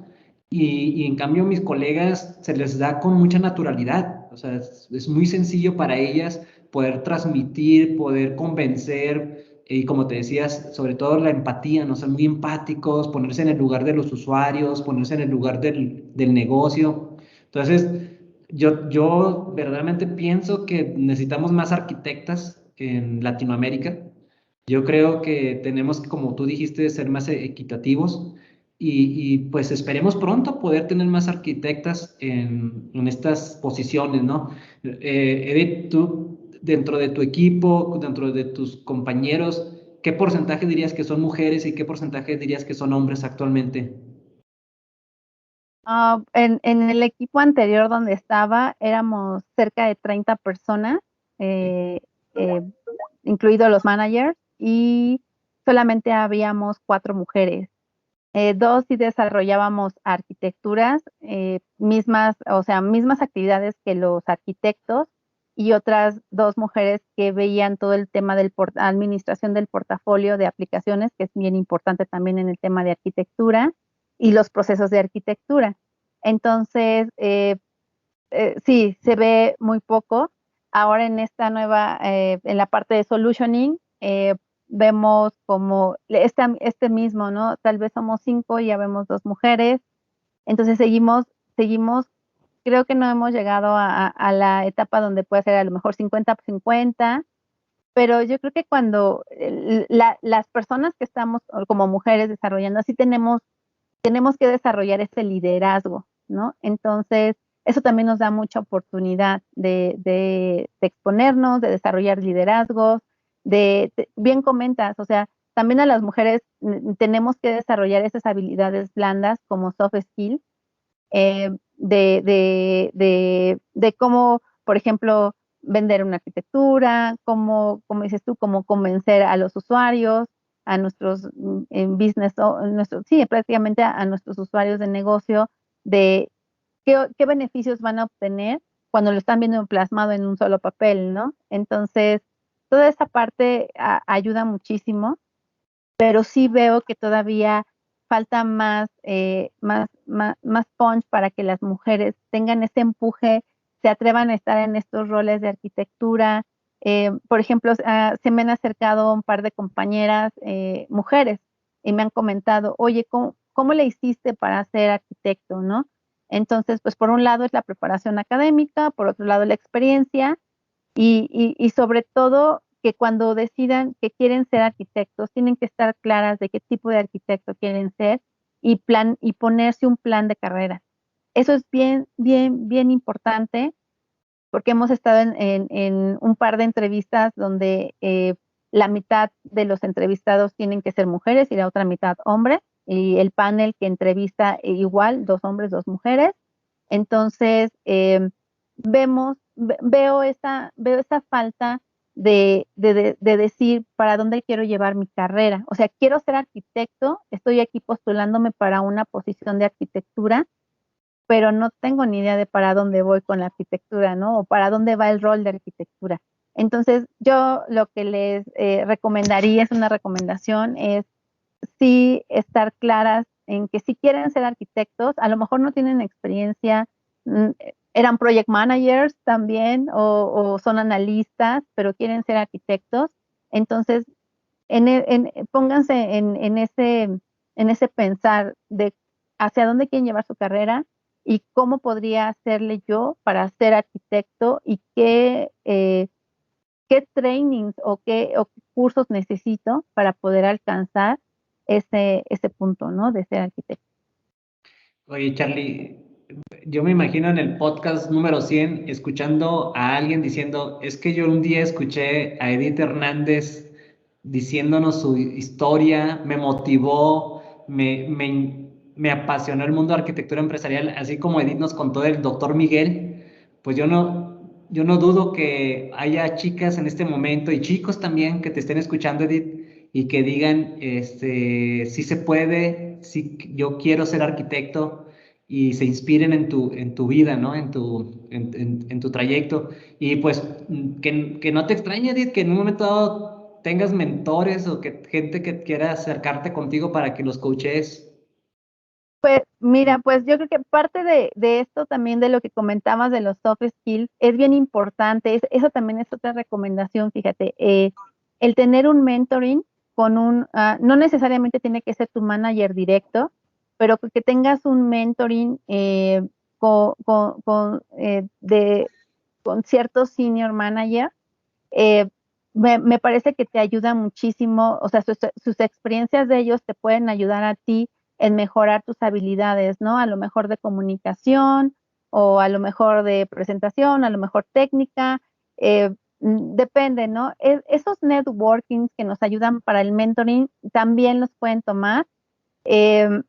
B: y en cambio mis colegas se les da con mucha naturalidad. O sea, es muy sencillo para ellas poder transmitir, poder convencer y como te decías, sobre todo la empatía, no ser muy empáticos, ponerse en el lugar de los usuarios, ponerse en el lugar del negocio. Entonces, yo verdaderamente pienso que necesitamos más arquitectas en Latinoamérica. Yo creo que tenemos que, como tú dijiste, ser más equitativos pues esperemos pronto poder tener más arquitectas en estas posiciones, ¿no? Edith, tú, dentro de tu equipo, dentro de tus compañeros, ¿qué porcentaje dirías que son mujeres y qué porcentaje dirías que son hombres actualmente?
C: En el equipo anterior donde estaba, éramos cerca de 30 personas,
B: Sí.
C: eh, eh, incluidos los managers, y solamente habíamos 4 mujeres. Dos sí desarrollábamos arquitecturas, mismas, o sea, mismas actividades que los arquitectos, y otras 2 mujeres que veían todo el tema de administración del portafolio de aplicaciones, que es bien importante también en el tema de arquitectura, y los procesos de arquitectura. Entonces, sí, se ve muy poco. Ahora en esta nueva, en la parte de solutioning, vemos como este mismo, ¿no? Tal vez somos 5 y ya vemos 2 mujeres. Entonces seguimos, creo que no hemos llegado a la etapa donde puede ser a lo mejor 50-50, pero yo creo que cuando las personas que estamos como mujeres desarrollando, así tenemos que desarrollar ese liderazgo, ¿no? Entonces, eso también nos da mucha oportunidad de exponernos, de desarrollar liderazgos, bien comentas, o sea, también a las mujeres tenemos que desarrollar esas habilidades blandas como soft skills, de cómo, por ejemplo, vender una arquitectura, como dices tú, cómo convencer a los usuarios, a nuestros en business, sí, prácticamente a nuestros usuarios de negocio, de qué beneficios van a obtener cuando lo están viendo plasmado en un solo papel, ¿no? Entonces, toda esa parte ayuda muchísimo, pero sí veo que todavía falta más punch para que las mujeres tengan ese empuje, se atrevan a estar en estos roles de arquitectura. Por ejemplo, se me han acercado un par de compañeras mujeres y me han comentado, oye, ¿cómo le hiciste para ser arquitecto, no? Entonces, pues por un lado es la preparación académica, por otro lado la experiencia y sobre todo que cuando decidan que quieren ser arquitectos, tienen que estar claras de qué tipo de arquitecto quieren ser y ponerse un plan de carrera. Eso es bien, bien, bien importante porque hemos estado en un par de entrevistas donde la mitad de los entrevistados tienen que ser mujeres y la otra mitad hombres, y el panel que entrevista igual, 2 hombres, 2 mujeres. Entonces, veo esa falta de decir para dónde quiero llevar mi carrera. O sea, quiero ser arquitecto, estoy aquí postulándome para una posición de arquitectura, pero no tengo ni idea de para dónde voy con la arquitectura, ¿no? O para dónde va el rol de arquitectura. Entonces, yo lo que les recomendaría, es una recomendación, es sí estar claras en que si quieren ser arquitectos, a lo mejor no tienen experiencia, eran project managers también o son analistas, pero quieren ser arquitectos. Entonces, pónganse en ese pensar de hacia dónde quieren llevar su carrera y cómo podría hacerle yo para ser arquitecto y qué trainings o qué cursos necesito para poder alcanzar ese punto, ¿no? De ser arquitecto.
B: Oye, Charlie, yo me imagino en el podcast número 100 escuchando a alguien diciendo, es que yo un día escuché a Edith Hernández diciéndonos su historia, me motivó, me apasionó el mundo de arquitectura empresarial, así como Edith nos contó del doctor Miguel. Pues yo no dudo que haya chicas en este momento y chicos también que te estén escuchando, Edith, y que digan, sí se puede, sí, yo quiero ser arquitecto, y se inspiren en tu vida, ¿no? En tu trayecto. Y pues que no te extrañe, Edith, que en un momento dado tengas mentores o que gente que quiera acercarte contigo para que los coaches.
C: Pues mira, pues yo creo que parte de esto también de lo que comentabas de los soft skills es bien importante. Eso también es otra recomendación, fíjate. El tener un mentoring no necesariamente tiene que ser tu manager directo, pero que tengas un mentoring con, con, con, eh, de, con ciertos senior manager, eh, me parece que te ayuda muchísimo, o sea, sus experiencias de ellos te pueden ayudar a ti en mejorar tus habilidades, ¿no? A lo mejor de comunicación o a lo mejor de presentación, a lo mejor técnica, depende, ¿no? Esos networkings que nos ayudan para el mentoring también los pueden tomar, eh,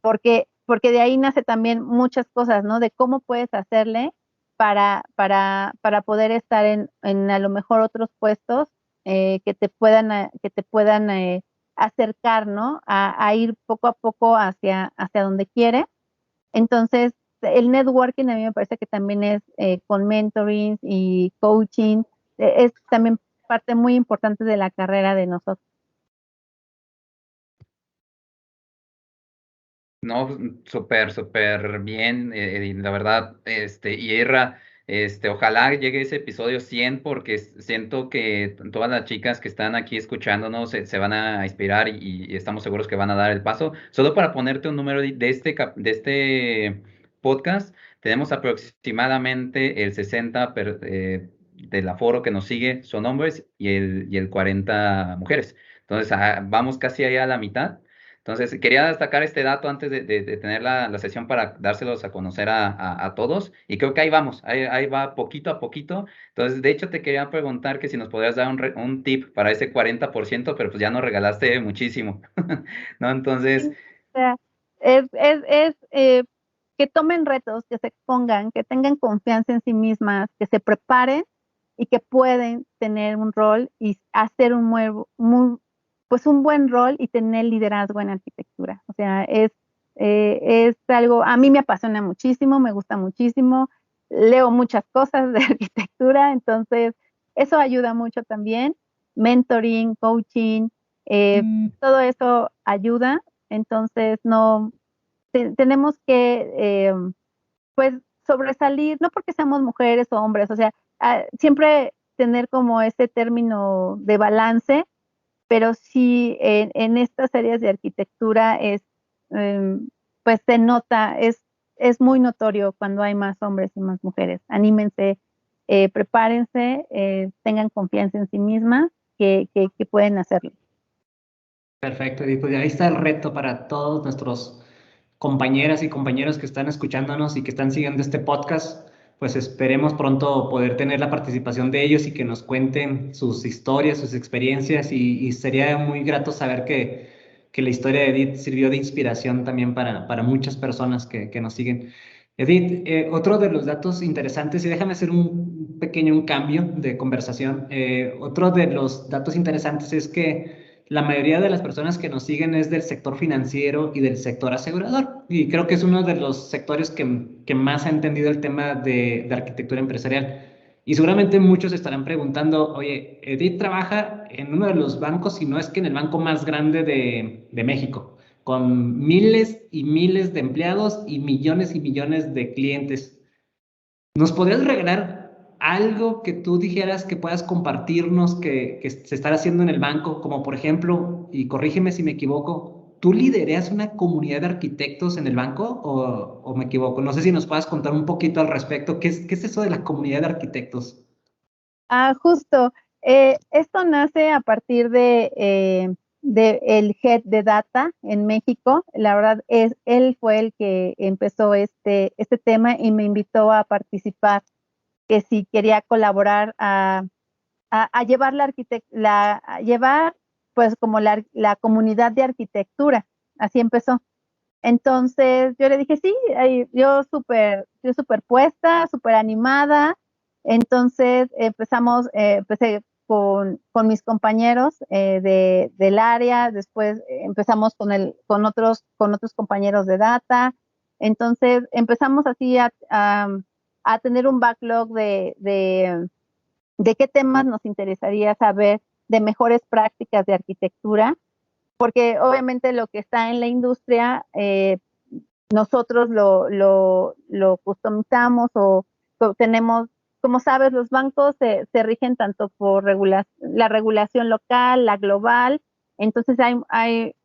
C: porque de ahí nace también muchas cosas, ¿no? De cómo puedes hacerle para poder estar en a lo mejor otros puestos que te puedan acercar, ¿no? A ir poco a poco hacia donde quiere. Entonces, el networking a mí me parece que también es con mentoring y coaching, es también parte muy importante de la carrera de nosotros.
A: No, súper, súper bien, la verdad, y Irra, ojalá llegue ese episodio 100 porque siento que todas las chicas que están aquí escuchándonos se van a inspirar y estamos seguros que van a dar el paso. Solo para ponerte un número de este podcast, tenemos aproximadamente el 60 del aforo que nos sigue son hombres y el 40 mujeres. Entonces, vamos casi allá a la mitad. Entonces, quería destacar este dato antes de tener la sesión para dárselos a conocer a todos. Y creo que ahí vamos, ahí va poquito a poquito. Entonces, de hecho, te quería preguntar que si nos podías dar un tip para ese 40%, pero pues ya nos regalaste muchísimo. ¿No? Entonces,
C: O sea, es que tomen retos, que se expongan, que tengan confianza en sí mismas, que se preparen y que pueden tener un rol y hacer pues un buen rol y tener liderazgo en arquitectura. O sea, es algo, a mí me apasiona muchísimo, me gusta muchísimo, leo muchas cosas de arquitectura, entonces eso ayuda mucho también. Mentoring, coaching, todo eso ayuda. Entonces, no, tenemos que, pues, sobresalir, no porque seamos mujeres o hombres, o sea, siempre tener como ese término de balance, pero sí en estas áreas de arquitectura pues se nota, es muy notorio cuando hay más hombres y más mujeres. Anímense, prepárense, tengan confianza en sí mismas, que pueden hacerlo.
B: Perfecto, y pues ahí está el reto para todos nuestros compañeras y compañeros que están escuchándonos y que están siguiendo este podcast. Pues esperemos pronto poder tener la participación de ellos y que nos cuenten sus historias, sus experiencias y sería muy grato saber que la historia de Edith sirvió de inspiración también para muchas personas que nos siguen. Edith, otro de los datos interesantes, y déjame hacer un pequeño cambio de conversación, otro de los datos interesantes es que la mayoría de las personas que nos siguen es del sector financiero y del sector asegurador. Y creo que es uno de los sectores que más ha entendido el tema de arquitectura empresarial. Y seguramente muchos estarán preguntando, oye, Edith trabaja en uno de los bancos, si no es que en el banco más grande de México, con miles y miles de empleados y millones de clientes. ¿Nos podrías regalar algo que tú dijeras que puedas compartirnos que se está haciendo en el banco? Como por ejemplo, y corrígeme si me equivoco, ¿tú lideras una comunidad de arquitectos en el banco o me equivoco? No sé si nos puedas contar un poquito al respecto. ¿Qué es eso de la comunidad de arquitectos?
C: Justo. Esto nace a partir de el Head de Data en México. La verdad, él fue el que empezó este tema y me invitó a participar, que si quería colaborar a llevar a llevar pues como la comunidad de arquitectura. Así empezó. Entonces yo le dije, sí, yo súper puesta, súper animada. Entonces empecé con mis compañeros del área, después empezamos con otros compañeros de data. Entonces empezamos así a tener un backlog de qué temas nos interesaría saber, de mejores prácticas de arquitectura, porque obviamente lo que está en la industria, nosotros lo customizamos o tenemos, como sabes, los bancos se rigen tanto por la regulación local, la global, entonces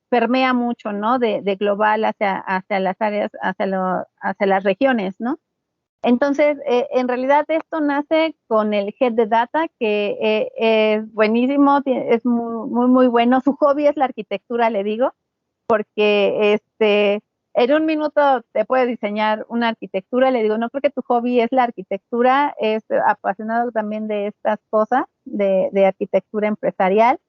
C: permea mucho, ¿no? De global hacia las áreas, hacia las regiones, ¿no? Entonces, en realidad esto nace con el Head de Data, que es buenísimo, es muy bueno. Su hobby es la arquitectura, le digo, porque en un minuto te puede diseñar una arquitectura. Le digo, no creo que tu hobby es la arquitectura, es apasionado también de estas cosas, de arquitectura empresarial.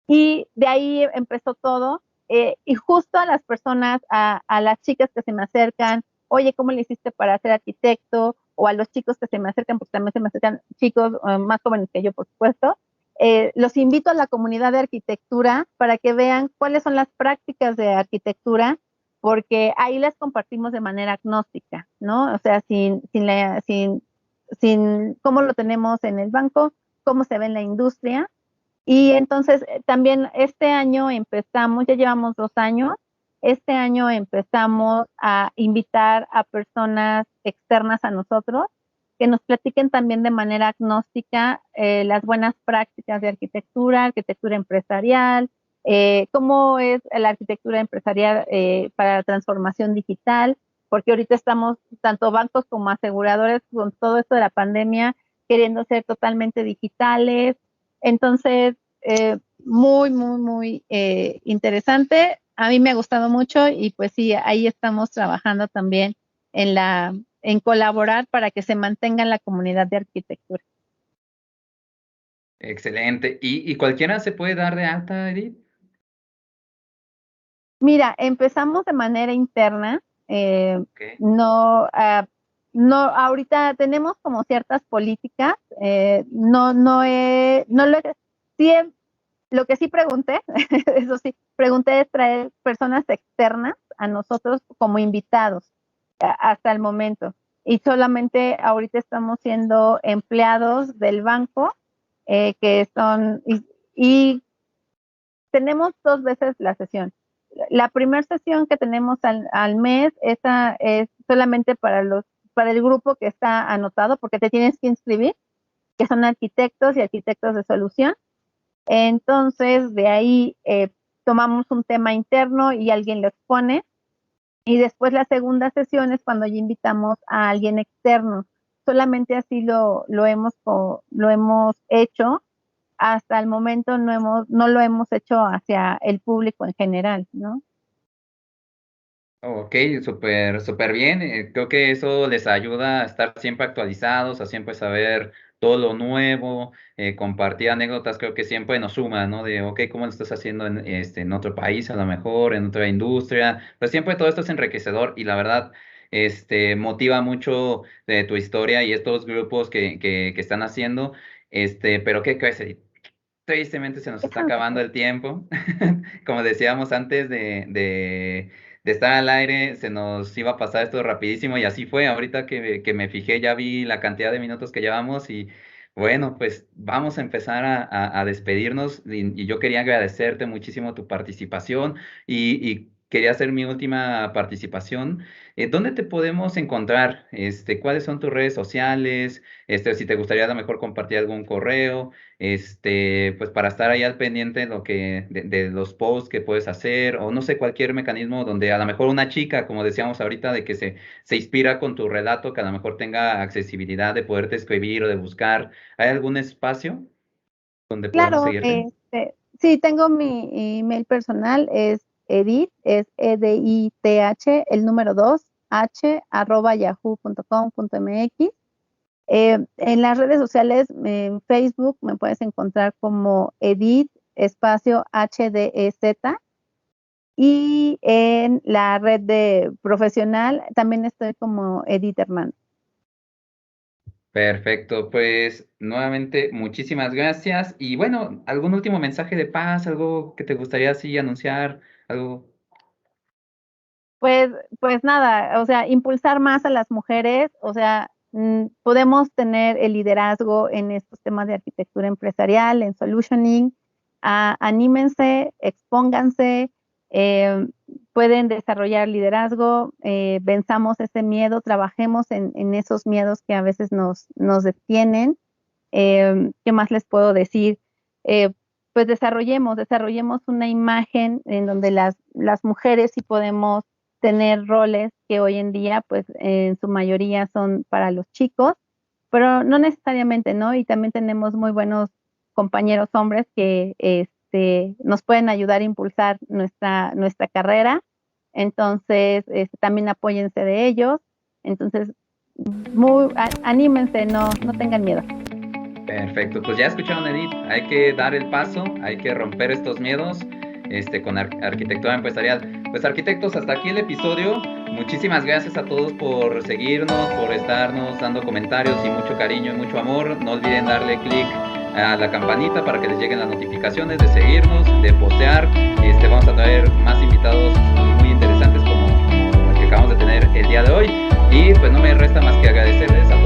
C: Y de ahí empezó todo. Y justo a las personas, a las chicas que se me acercan, oye, ¿cómo le hiciste para ser arquitecto? O a los chicos que se me acercan, porque también se me acercan chicos más jóvenes que yo, por supuesto. Los invito a la comunidad de arquitectura para que vean cuáles son las prácticas de arquitectura, porque ahí las compartimos de manera agnóstica, ¿no? O sea, sin cómo lo tenemos en el banco, cómo se ve en la industria. Y entonces también este año empezamos, ya llevamos 2 años, este año empezamos a invitar a personas externas a nosotros que nos platiquen también de manera agnóstica las buenas prácticas de arquitectura empresarial, cómo es la arquitectura empresarial para la transformación digital, porque ahorita estamos, tanto bancos como aseguradores, con todo esto de la pandemia, queriendo ser totalmente digitales. Entonces, muy interesante. A mí me ha gustado mucho y pues sí, ahí estamos trabajando también en colaborar para que se mantenga en la comunidad de arquitectura.
A: Excelente. ¿Y cualquiera se puede dar de alta, Edith?
C: Mira, empezamos de manera interna.
A: Okay.
C: No, ahorita tenemos como ciertas políticas. Sí, lo que sí pregunté, eso sí, pregunté es traer personas externas a nosotros como invitados hasta el momento. Y solamente ahorita estamos siendo empleados del banco, que son, y tenemos 2 veces la sesión. La primera sesión que tenemos al mes, esa es solamente para el grupo que está anotado, porque te tienes que inscribir, que son arquitectos y arquitectos de solución. Entonces, de ahí tomamos un tema interno y alguien lo expone. Y después la segunda sesión es cuando ya invitamos a alguien externo. Solamente así lo hemos hecho. Hasta el momento no lo hemos hecho hacia el público en general, ¿no?
A: Ok, súper, súper bien. Creo que eso les ayuda a estar siempre actualizados, a siempre saber todo lo nuevo, compartir anécdotas, creo que siempre nos suma, ¿no? De, ok, ¿cómo lo estás haciendo en otro país, a lo mejor, en otra industria? Pues siempre todo esto es enriquecedor y la verdad, motiva mucho de tu historia y estos grupos que están haciendo. Pero ¿qué crees, Edith? Tristemente se nos está
C: Déjame
A: acabando
C: ver.
A: el tiempo. Como decíamos antes de estar al aire, se nos iba a pasar esto rapidísimo y así fue. Ahorita que me fijé, ya vi la cantidad de minutos que llevamos y bueno, pues vamos a empezar a despedirnos y yo quería agradecerte muchísimo tu participación y quería hacer mi última participación. ¿Dónde te podemos encontrar? ¿Cuáles son tus redes sociales? Si te gustaría a lo mejor compartir algún correo pues para estar ahí al pendiente de de los posts que puedes hacer, o no sé, cualquier mecanismo donde a lo mejor una chica, como decíamos ahorita, de que se inspira con tu relato, que a lo mejor tenga accesibilidad de poderte escribir o de buscar. ¿Hay algún espacio donde podemos
C: Claro,
A: seguirte?
C: sí, tengo mi email personal, es edith, es EDITH, el número 2, h, @yahoo.com.mx. En las redes sociales, en Facebook, me puedes encontrar como Edith, espacio HDZ. Y en la red de profesional también estoy como Edith Hernández.
A: Perfecto, pues nuevamente muchísimas gracias y bueno, ¿algún último mensaje de paz, algo que te gustaría así anunciar, algo?
C: Pues, pues nada, o sea, impulsar más a las mujeres, o sea, podemos tener el liderazgo en estos temas de arquitectura empresarial, en solutioning. Anímense, expónganse, pueden desarrollar liderazgo, venzamos ese miedo, trabajemos en esos miedos que a veces nos detienen. ¿Qué más les puedo decir? Eh, pues desarrollemos una imagen en donde las mujeres sí podemos tener roles que hoy en día, pues en su mayoría son para los chicos, pero no necesariamente, ¿no? Y también tenemos muy buenos compañeros hombres que nos pueden ayudar a impulsar nuestra carrera. Entonces, también apóyense de ellos. Entonces, anímense, no tengan miedo.
A: Perfecto, pues ya escucharon, Edith, hay que dar el paso, hay que romper estos miedos con arquitectura empresarial. Pues arquitectos, hasta aquí el episodio. Muchísimas gracias a todos por seguirnos, por estarnos dando comentarios y mucho cariño y mucho amor. No olviden darle click a la campanita para que les lleguen las notificaciones, de seguirnos, de postear. Vamos a traer más invitados muy interesantes como el que acabamos de tener el día de hoy. Y pues no me resta más que agradecerles a